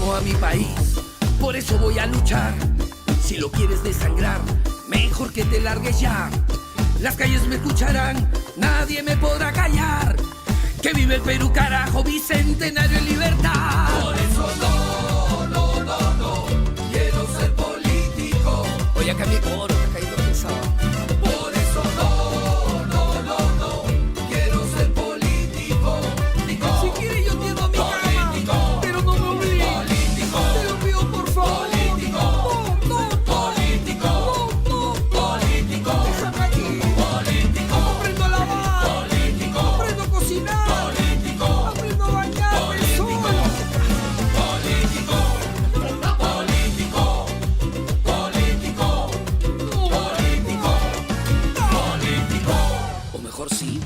amo a mi país, por eso voy a luchar. Si lo quieres desangrar, mejor que te largues ya. Las calles me escucharán, nadie me podrá callar. Que vive el Perú, carajo, bicentenario en libertad. Por eso no quiero ser político. Oye, acá mi coro me ha caído pesado. Por eso no quiero ser político. Si quieres yo tengo mi cama, pero no me obligues. Político. Te lo pido por favor. Déjame aquí. Aprendo a lavar. Aprendo a cocinar. Aprendo a bañarme solo. O mejor sí.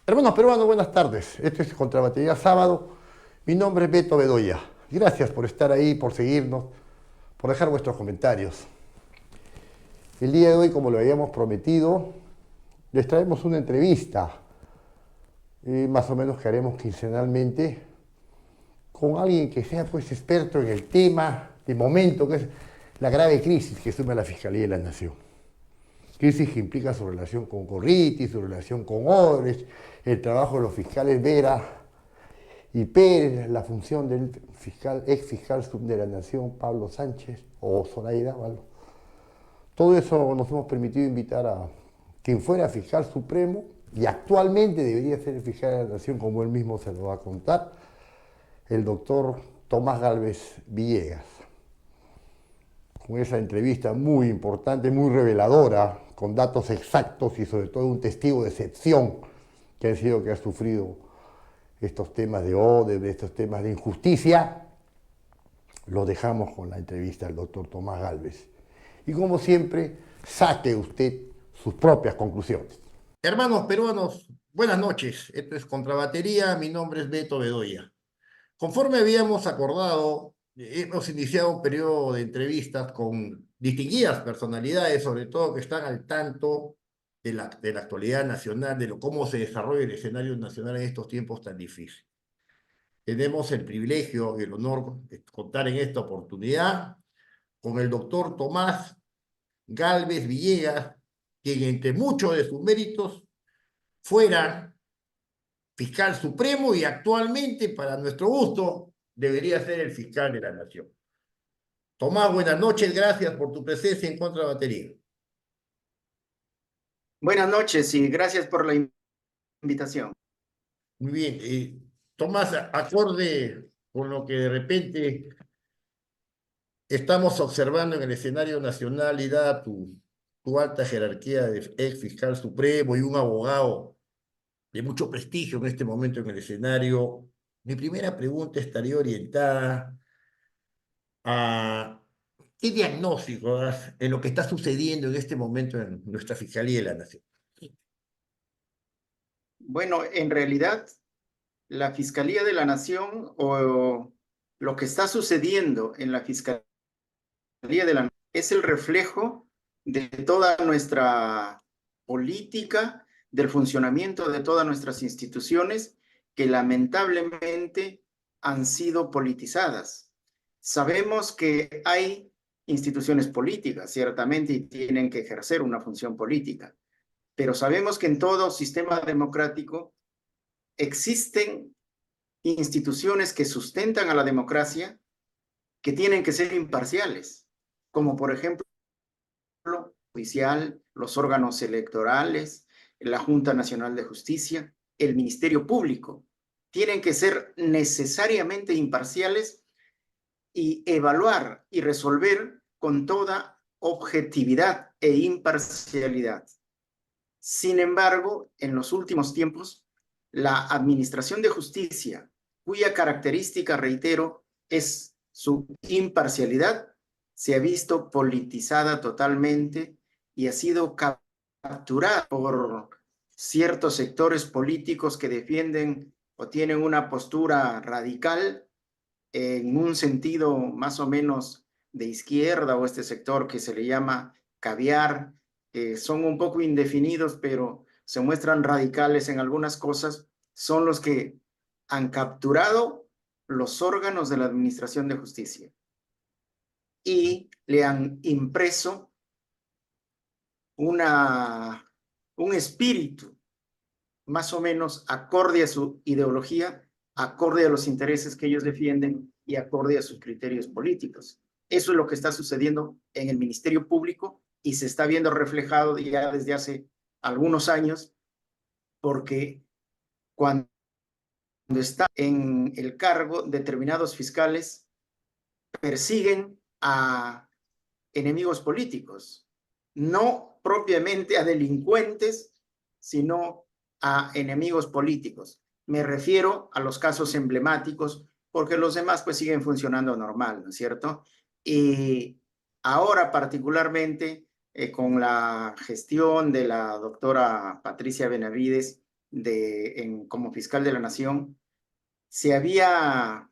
Hermanos peruanos, buenas tardes. Esto es Contrabatería Sábado. Mi nombre es Beto Bedoya. Gracias por estar ahí, por seguirnos, por dejar vuestros comentarios. El día de hoy, como lo habíamos prometido, les traemos una entrevista, más o menos que haremos quincenalmente, con alguien que sea pues experto en el tema de momento, que es la grave crisis que sufre la Fiscalía de la Nación. Crisis que implica su relación con Corriti, su relación con Odebrecht, el trabajo de los fiscales Vera y Pérez, la función del ex fiscal de la Nación, Pablo Sánchez, o Zoraida, ¿vale? Todo eso nos hemos permitido invitar a quien fuera fiscal supremo y actualmente debería ser el fiscal de la Nación, como él mismo se lo va a contar, el doctor Tomás Gálvez Villegas. Con esa entrevista muy importante, muy reveladora, con datos exactos y sobre todo un testigo de excepción que ha sufrido estos temas de Odebrecht, estos temas de injusticia, lo dejamos con la entrevista del doctor Tomás Gálvez. Y como siempre, saque usted sus propias conclusiones. Hermanos peruanos, buenas noches. Esto es Contrabatería, mi nombre es Beto Bedoya. Conforme habíamos acordado, hemos iniciado un periodo de entrevistas con distinguidas personalidades, sobre todo que están al tanto de la actualidad nacional, de cómo se desarrolla el escenario nacional en estos tiempos tan difíciles. Tenemos el privilegio y el honor de contar en esta oportunidad con el doctor Tomás Gálvez Villegas, quien entre muchos de sus méritos fuera fiscal supremo y actualmente, para nuestro gusto, debería ser el fiscal de la Nación. Tomás, buenas noches, gracias por tu presencia en Contrabatería. Buenas noches y gracias por la invitación. Muy bien, Tomás, acorde con lo que de repente estamos observando en el escenario nacional y dada tu alta jerarquía de ex fiscal supremo y un abogado de mucho prestigio en este momento en el escenario, mi primera pregunta estaría orientada a qué diagnóstico das en lo que está sucediendo en este momento en nuestra Fiscalía de la Nación. Bueno, en realidad, la Fiscalía de la Nación o lo que está sucediendo en la Fiscalía de la Nación es el reflejo de toda nuestra política, del funcionamiento de todas nuestras instituciones que lamentablemente han sido politizadas. Sabemos que hay instituciones políticas, ciertamente, y tienen que ejercer una función política, pero sabemos que en todo sistema democrático existen instituciones que sustentan a la democracia que tienen que ser imparciales, como por ejemplo el judicial, los órganos electorales, la Junta Nacional de Justicia, el Ministerio Público. Tienen que ser necesariamente imparciales y evaluar y resolver con toda objetividad e imparcialidad. Sin embargo, en los últimos tiempos, la Administración de Justicia, cuya característica, reitero, es su imparcialidad, se ha visto politizada totalmente y ha sido capturada por ciertos sectores políticos que defienden o tienen una postura radical en un sentido más o menos de izquierda, o este sector que se le llama caviar, que son un poco indefinidos, pero se muestran radicales en algunas cosas, son los que han capturado los órganos de la Administración de Justicia y le han impreso un espíritu más o menos acorde a su ideología, acorde a los intereses que ellos defienden y acorde a sus criterios políticos. Eso es lo que está sucediendo en el Ministerio Público y se está viendo reflejado ya desde hace algunos años, porque cuando está en el cargo, determinados fiscales persiguen a enemigos políticos, no propiamente a delincuentes, sino a enemigos políticos. Me refiero a los casos emblemáticos, porque los demás pues siguen funcionando normal, ¿no es cierto? Y ahora particularmente con la gestión de la doctora Patricia Benavides como fiscal de la Nación, se había,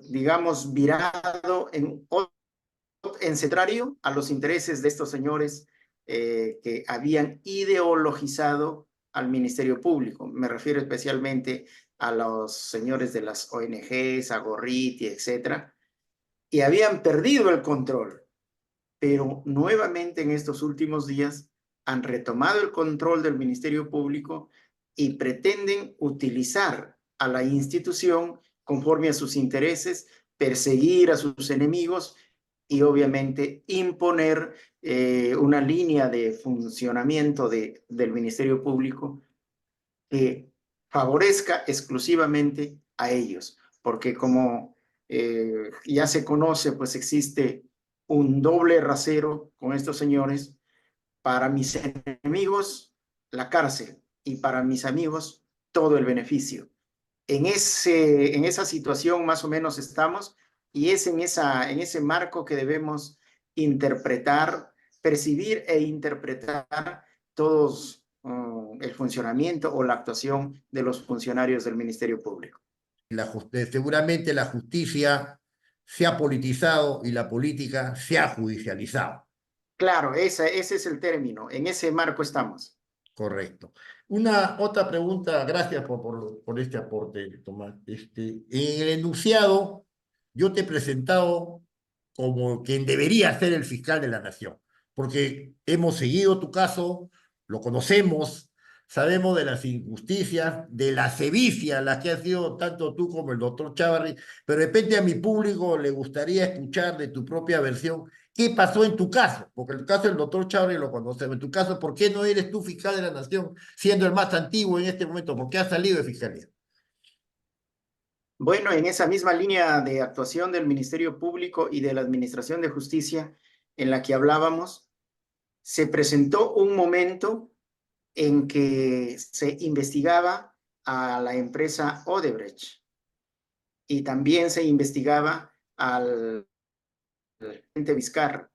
digamos, virado en centrario a los intereses de estos señores que habían ideologizado al Ministerio Público. Me refiero especialmente a los señores de las ONGs, a Gorriti, etcétera, y habían perdido el control, pero nuevamente en estos últimos días han retomado el control del Ministerio Público y pretenden utilizar a la institución conforme a sus intereses, perseguir a sus enemigos y obviamente imponer una línea de funcionamiento del Ministerio Público que favorezca exclusivamente a ellos, porque como ya se conoce, pues existe un doble rasero con estos señores. Para mis enemigos, la cárcel, y para mis amigos, todo el beneficio. En esa situación más o menos estamos, y es en ese marco que debemos interpretar, percibir e interpretar todos el funcionamiento o la actuación de los funcionarios del Ministerio Público. Seguramente la justicia se ha politizado y la política se ha judicializado. Claro, ese es el término, en ese marco estamos. Correcto. Una otra pregunta, gracias por este aporte, Tomás. En el enunciado, yo te he presentado como quien debería ser el fiscal de la nación, porque hemos seguido tu caso, lo conocemos, sabemos de las injusticias, de la sevicia, las que han sido tanto tú como el doctor Chávarri, pero de repente a mi público le gustaría escuchar de tu propia versión qué pasó en tu caso, porque el caso del doctor Chávarri lo conocemos. En tu caso, ¿por qué no eres tú fiscal de la nación, siendo el más antiguo en este momento? ¿Por qué has salido de fiscalía? Bueno, en esa misma línea de actuación del Ministerio Público y de la Administración de Justicia en la que hablábamos, se presentó un momento en que se investigaba a la empresa Odebrecht y también se investigaba al presidente Vizcarra,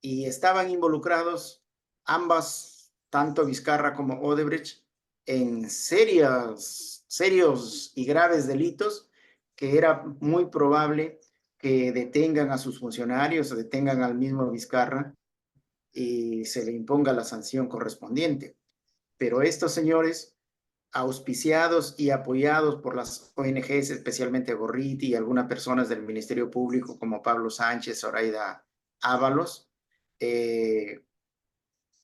y estaban involucrados ambas, tanto Vizcarra como Odebrecht, en serios y graves delitos que era muy probable que detengan a sus funcionarios o detengan al mismo Vizcarra y se le imponga la sanción correspondiente. Pero estos señores, auspiciados y apoyados por las ONGs, especialmente Gorriti y algunas personas del Ministerio Público como Pablo Sánchez, Zoraida Ábalos,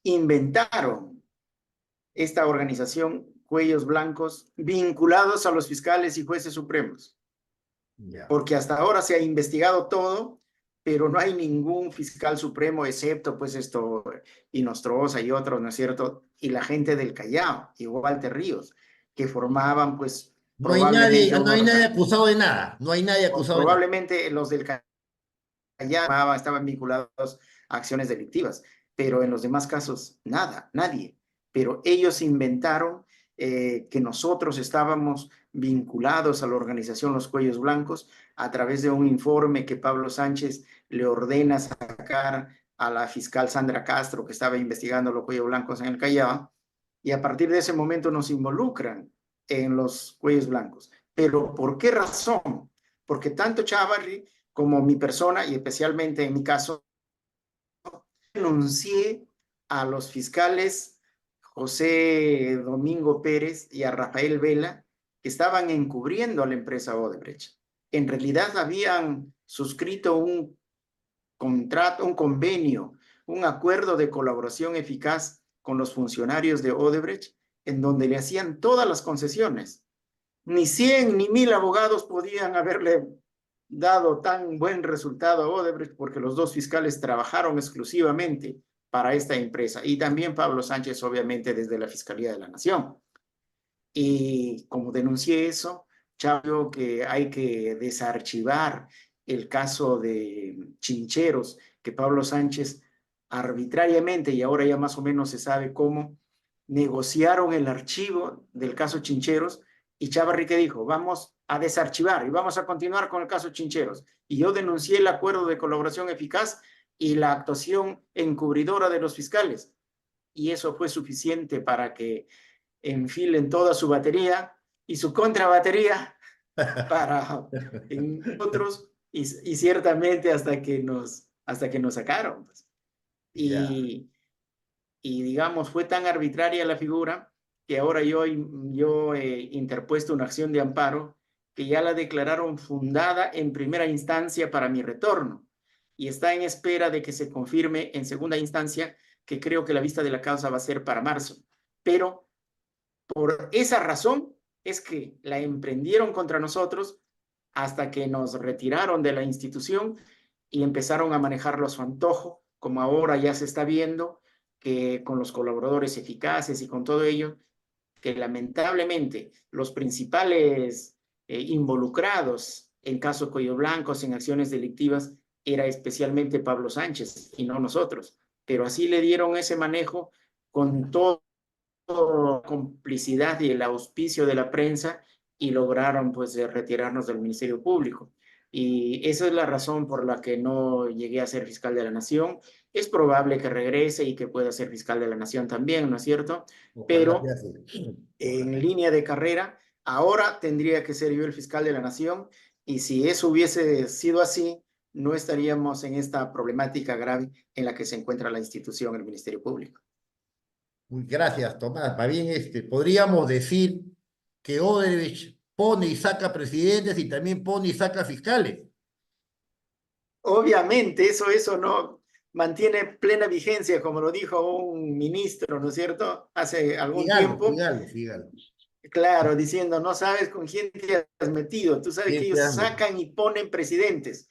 inventaron esta organización Cuellos Blancos vinculados a los fiscales y jueces supremos. Porque hasta ahora se ha investigado todo, pero no hay ningún fiscal supremo, excepto pues Inostroza y otros, ¿no es cierto? Y la gente del Callao, y Walter Ríos, que formaban pues no hay nadie acusado de nada, no hay nadie acusado de nada. Probablemente los del Callao estaban vinculados a acciones delictivas, pero en los demás casos nada, nadie. Pero ellos inventaron que nosotros estábamos vinculados a la organización Los Cuellos Blancos a través de un informe que Pablo Sánchez le ordena sacar a la fiscal Sandra Castro, que estaba investigando los Cuellos Blancos en el Callao, y a partir de ese momento nos involucran en los Cuellos Blancos. ¿Pero por qué razón? Porque tanto Chávarri como mi persona, y especialmente en mi caso, denuncié a los fiscales José Domingo Pérez y a Rafael Vela, que estaban encubriendo a la empresa Odebrecht. En realidad habían suscrito un contrato, un convenio, un acuerdo de colaboración eficaz con los funcionarios de Odebrecht, en donde le hacían todas las concesiones. Ni 100 ni 1000 abogados podían haberle dado tan buen resultado a Odebrecht, porque los dos fiscales trabajaron exclusivamente para esta empresa, y también Pablo Sánchez, obviamente, desde la Fiscalía de la Nación. Y como denuncié eso, creo que hay que desarchivar el caso de Chincheros, que Pablo Sánchez arbitrariamente, y ahora ya más o menos se sabe cómo, negociaron el archivo del caso Chincheros, y Chávarri dijo, vamos a desarchivar y vamos a continuar con el caso Chincheros. Y yo denuncié el acuerdo de colaboración eficaz y la actuación encubridora de los fiscales. Y eso fue suficiente para que enfilen toda su batería y su contrabatería para otros, y ciertamente hasta que nos sacaron. Pues. Y digamos, fue tan arbitraria la figura que ahora yo he interpuesto una acción de amparo que ya la declararon fundada en primera instancia para mi retorno, y está en espera de que se confirme en segunda instancia, que creo que la vista de la causa va a ser para marzo. Pero por esa razón es que la emprendieron contra nosotros hasta que nos retiraron de la institución y empezaron a manejarlo a su antojo, como ahora ya se está viendo, que con los colaboradores eficaces y con todo ello, que lamentablemente los principales involucrados en caso Cuello Blancos, en acciones delictivas, era especialmente Pablo Sánchez y no nosotros. Pero así le dieron ese manejo con todo complicidad y el auspicio de la prensa, y lograron pues retirarnos del Ministerio Público. Y esa es la razón por la que no llegué a ser fiscal de la Nación. Es probable que regrese y que pueda ser fiscal de la Nación también, ¿no es cierto? Pero en línea de carrera, ahora tendría que ser yo el fiscal de la Nación, y si eso hubiese sido así, no estaríamos en esta problemática grave en la que se encuentra la institución, el Ministerio Público. Gracias, Tomás. Más bien, podríamos decir que Odebrecht pone y saca presidentes y también pone y saca fiscales. Obviamente, eso no mantiene plena vigencia, como lo dijo un ministro, ¿no es cierto? Hace algún tiempo. Fígalo. Claro, diciendo, no sabes con quién te has metido. Tú sabes que ellos sacan y ponen presidentes.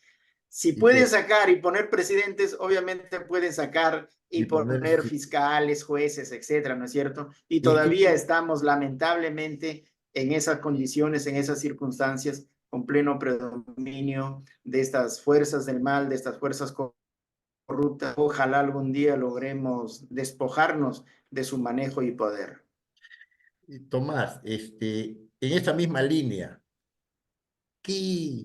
Si pueden sacar y poner presidentes, obviamente pueden sacar y poner fiscales, jueces, etcétera, ¿no es cierto? Y todavía estamos lamentablemente en esas condiciones, en esas circunstancias, con pleno predominio de estas fuerzas del mal, de estas fuerzas corruptas. Ojalá algún día logremos despojarnos de su manejo y poder. Tomás, en esta misma línea, ¿qué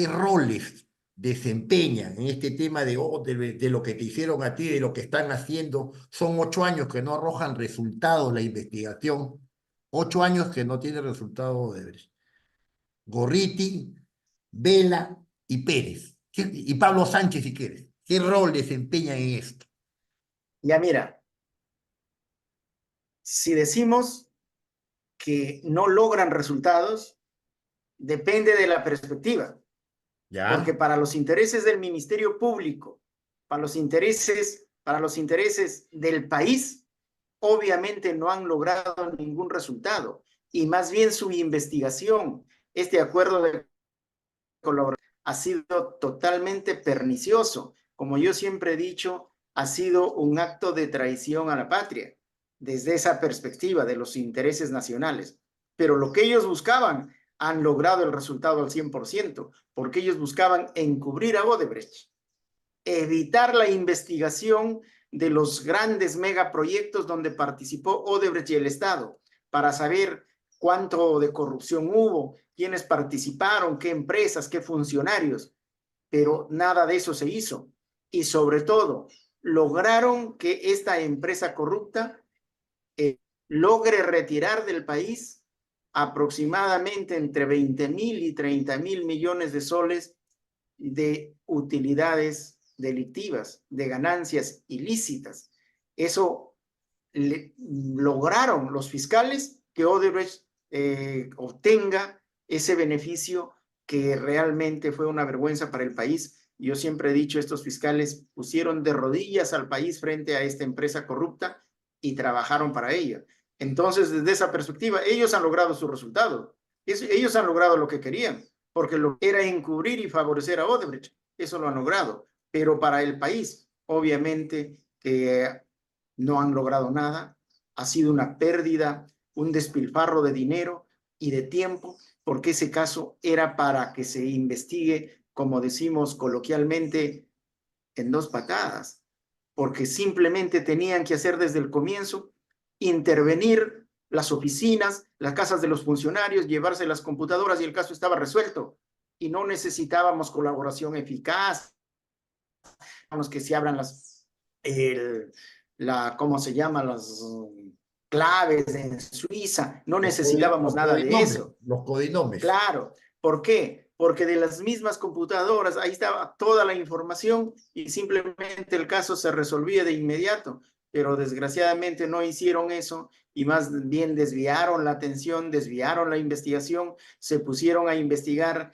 roles desempeñan en este tema de lo que te hicieron a ti, de lo que están haciendo? Son 8 años que no arrojan resultados la investigación, 8 años que no tiene resultado de Gorriti, Vela y Pérez, y Pablo Sánchez, si quieres. ¿Qué rol desempeñan en esto? Ya mira, si decimos que no logran resultados, depende de la perspectiva. ¿Ya? Porque para los intereses del Ministerio Público, para los intereses del país, obviamente no han logrado ningún resultado. Y más bien su investigación, este acuerdo de colaboración, ha sido totalmente pernicioso. Como yo siempre he dicho, ha sido un acto de traición a la patria, desde esa perspectiva de los intereses nacionales. Pero lo que ellos buscaban, han logrado el resultado al 100%, porque ellos buscaban encubrir a Odebrecht, evitar la investigación de los grandes megaproyectos donde participó Odebrecht y el Estado, para saber cuánto de corrupción hubo, quiénes participaron, qué empresas, qué funcionarios, pero nada de eso se hizo. Y sobre todo, lograron que esta empresa corrupta logre retirar del país aproximadamente entre 20.000 y 30.000 millones de soles de utilidades delictivas, de ganancias ilícitas. Eso lograron los fiscales que Odebrecht obtenga ese beneficio que realmente fue una vergüenza para el país. Yo siempre he dicho, estos fiscales pusieron de rodillas al país frente a esta empresa corrupta y trabajaron para ello. Entonces, desde esa perspectiva, ellos han logrado su resultado. Ellos han logrado lo que querían, porque lo que era encubrir y favorecer a Odebrecht, eso lo han logrado. Pero para el país, obviamente, que no han logrado nada. Ha sido una pérdida, un despilfarro de dinero y de tiempo, porque ese caso era para que se investigue, como decimos coloquialmente, en dos patadas, porque simplemente tenían que hacer desde el comienzo, intervenir las oficinas, las casas de los funcionarios, llevarse las computadoras y el caso estaba resuelto. Y no necesitábamos colaboración eficaz, que se abran ¿cómo se llama? Las claves en Suiza. No necesitábamos nada de eso. Los codinomes. Claro. ¿Por qué? Porque de las mismas computadoras, ahí estaba toda la información y simplemente el caso se resolvía de inmediato. Pero desgraciadamente no hicieron eso y más bien desviaron la atención, desviaron la investigación, se pusieron a investigar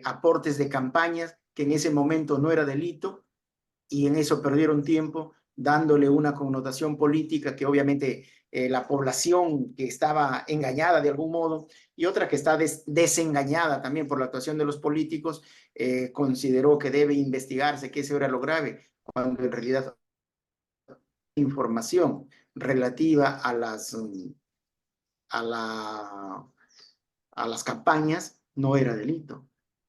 aportes de campañas, que en ese momento no era delito, y en eso perdieron tiempo, dándole una connotación política que obviamente la población que estaba engañada de algún modo y otra que está desengañada también por la actuación de los políticos, consideró que debe investigarse, que eso era lo grave, cuando en realidad información relativa a las campañas no era delito.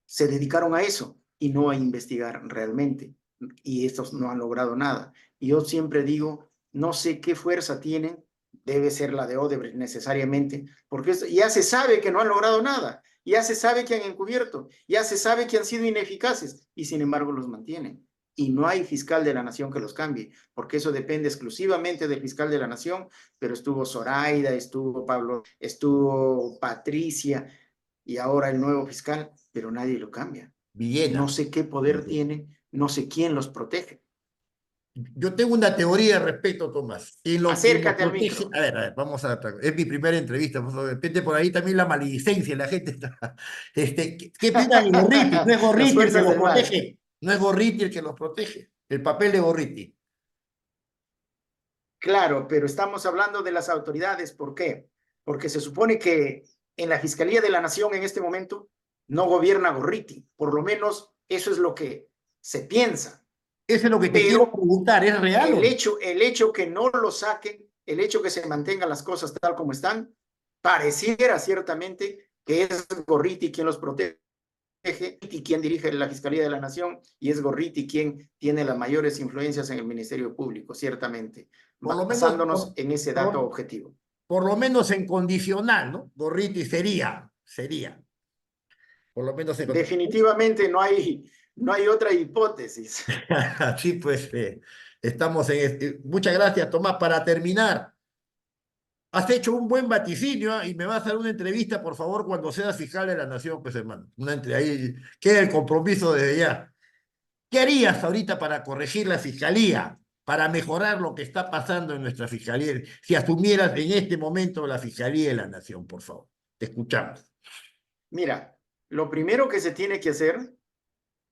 Se dedicaron a eso y no a investigar realmente. Y estos no han logrado nada. Y yo siempre digo, no sé qué fuerza tienen, debe ser la de Odebrecht necesariamente, porque ya se sabe que no han logrado nada, ya se sabe que han encubierto, ya se sabe que han sido ineficaces y sin embargo los mantienen. Y no hay fiscal de la nación que los cambie, porque eso depende exclusivamente del fiscal de la nación, pero estuvo Zoraida, estuvo Pablo, estuvo Patricia y ahora el nuevo fiscal, pero nadie lo cambia. Villena. No sé qué poder tiene, no sé quién los protege. Yo tengo una teoría al respecto, Tomás. Acércate al micro. A ver, vamos a... Es mi primera entrevista, de repente por ahí también la maledicencia, la gente está... ¿Qué opina de Gorriti? No es Gorriti el que los protege. No es Gorriti el que los protege. El papel de Gorriti. Claro, pero estamos hablando de las autoridades. ¿Por qué? Porque se supone que en la Fiscalía de la Nación en este momento no gobierna Gorriti. Por lo menos eso es lo que se piensa. Eso es lo que te quiero preguntar, ¿es real? El hecho que no lo saquen, el hecho que se mantengan las cosas tal como están, pareciera ciertamente que es Gorriti quien los protege y quien dirige la Fiscalía de la Nación, y es Gorriti quien tiene las mayores influencias en el Ministerio Público, ciertamente, basándonos en ese dato objetivo. Por lo menos en condicional, ¿no? Gorriti sería. Por lo menos en definitivamente no hay otra hipótesis. Sí, pues estamos en... Muchas gracias, Tomás. Para terminar, has hecho un buen vaticinio y me vas a dar una entrevista, por favor, cuando seas fiscal de la Nación, pues hermano. Ahí queda el compromiso desde ya. ¿Qué harías ahorita para corregir la fiscalía, para mejorar lo que está pasando en nuestra fiscalía? Si asumieras en este momento la Fiscalía de la Nación, por favor. Te escuchamos. Mira, lo primero que se tiene que hacer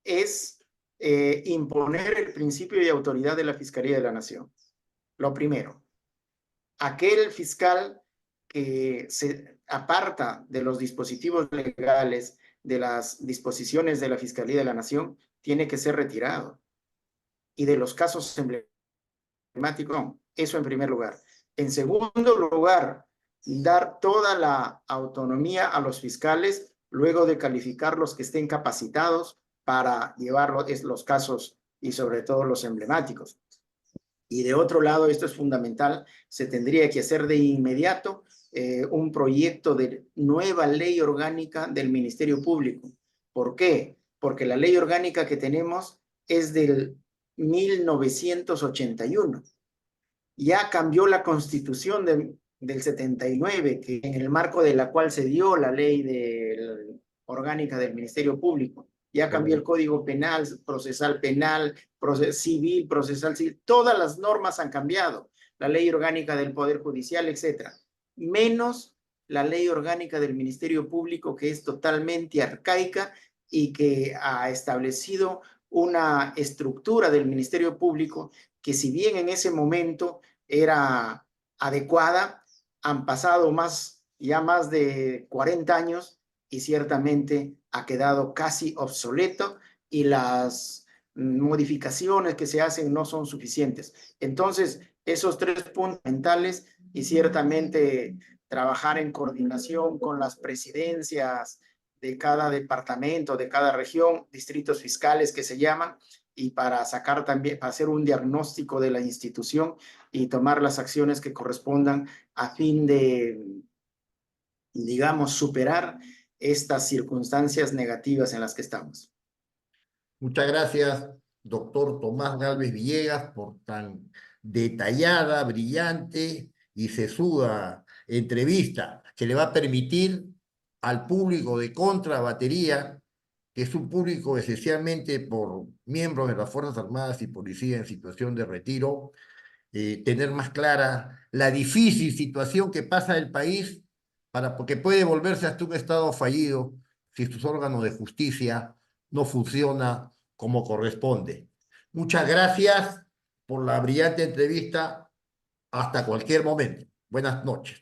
es imponer el principio de autoridad de la Fiscalía de la Nación. Lo primero. Aquel fiscal que se aparta de los dispositivos legales, de las disposiciones de la Fiscalía de la Nación, tiene que ser retirado. Y de los casos emblemáticos, no, eso en primer lugar. En segundo lugar, dar toda la autonomía a los fiscales, luego de calificar los que estén capacitados para llevar los casos y sobre todo los emblemáticos. Y de otro lado, esto es fundamental, se tendría que hacer de inmediato un proyecto de nueva ley orgánica del Ministerio Público. ¿Por qué? Porque la ley orgánica que tenemos es del 1981. Ya cambió la Constitución del 79, en el marco de la cual se dio la ley orgánica del Ministerio Público. ya cambió el Código Penal, procesal penal, civil, procesal civil, todas las normas han cambiado, la ley orgánica del Poder Judicial, etcétera, menos la ley orgánica del Ministerio Público, que es totalmente arcaica y que ha establecido una estructura del Ministerio Público que, si bien en ese momento era adecuada, han pasado ya más de 40 años y ciertamente ha quedado casi obsoleto y las modificaciones que se hacen no son suficientes. Entonces, esos 3 puntos fundamentales y ciertamente trabajar en coordinación con las presidencias de cada departamento, de cada región, distritos fiscales que se llaman, y para sacar también, para hacer un diagnóstico de la institución y tomar las acciones que correspondan a fin de, digamos, superar estas circunstancias negativas en las que estamos. Muchas gracias, doctor Tomás Gálvez Villegas, por tan detallada, brillante y sesuda entrevista que le va a permitir al público de Contrabatería, que es un público esencialmente por miembros de las Fuerzas Armadas y Policía en situación de retiro, tener más clara la difícil situación que pasa el país, porque puede volverse hasta un estado fallido si sus órganos de justicia no funcionan como corresponde. Muchas gracias por la brillante entrevista. Hasta cualquier momento. Buenas noches.